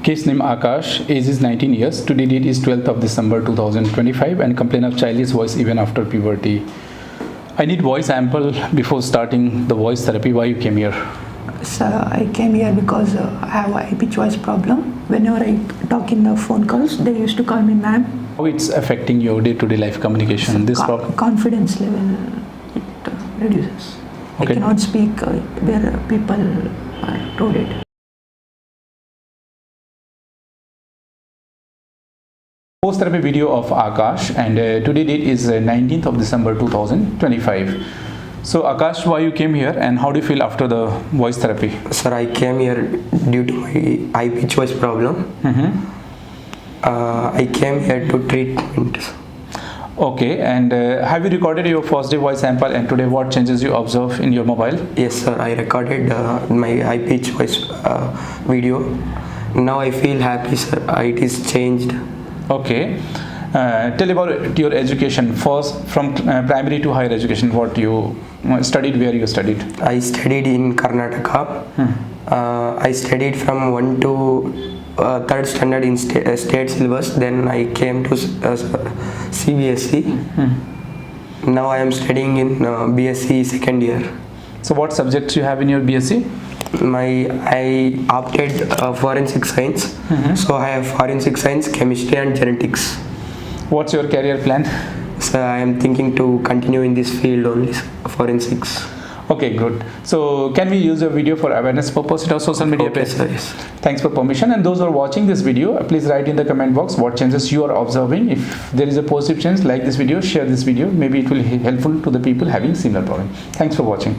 Case name Akash, age is 19 years. Today date is 12th of December 2025 and complain of childish voice even after puberty. I need voice sample before starting the voice therapy. Why you came here? So I came here because I have a high pitch voice problem. Whenever I talk in the phone calls, they used to call me ma'am. How it's affecting your day-to-day life communication? So This problem? confidence level it reduces. Okay. I cannot speak where people are crowded. Post therapy video of Akash, and today date is 19th of December 2025. So Akash, why you came here and how do you feel after the voice therapy? Sir, I came here due to my high pitch voice problem. I came here to treatment. Okay, and have you recorded your first day voice sample, and today what changes you observe in your mobile? Yes sir, I recorded my high pitch voice video. Now I feel happy sir, it is changed. Okay, tell about your education first, from primary to higher education. What you studied, where you studied? I studied in Karnataka. I studied from 1 to 3rd standard in state syllabus. Then I came to CBSE. Now I am studying in BSc second year. So what subjects you have in your BSc? I opted forensic science. So I have forensic science, chemistry and genetics. What's your career plan? So I am thinking to continue in this field only, forensics. Okay, good. So can we use a video for awareness purpose in our social media page? Sir, yes. Thanks for permission. And those who are watching this video, please write in the comment box what changes you are observing. If there is a positive change, like this video, share this video. Maybe it will be helpful to the people having similar problem. Thanks for watching.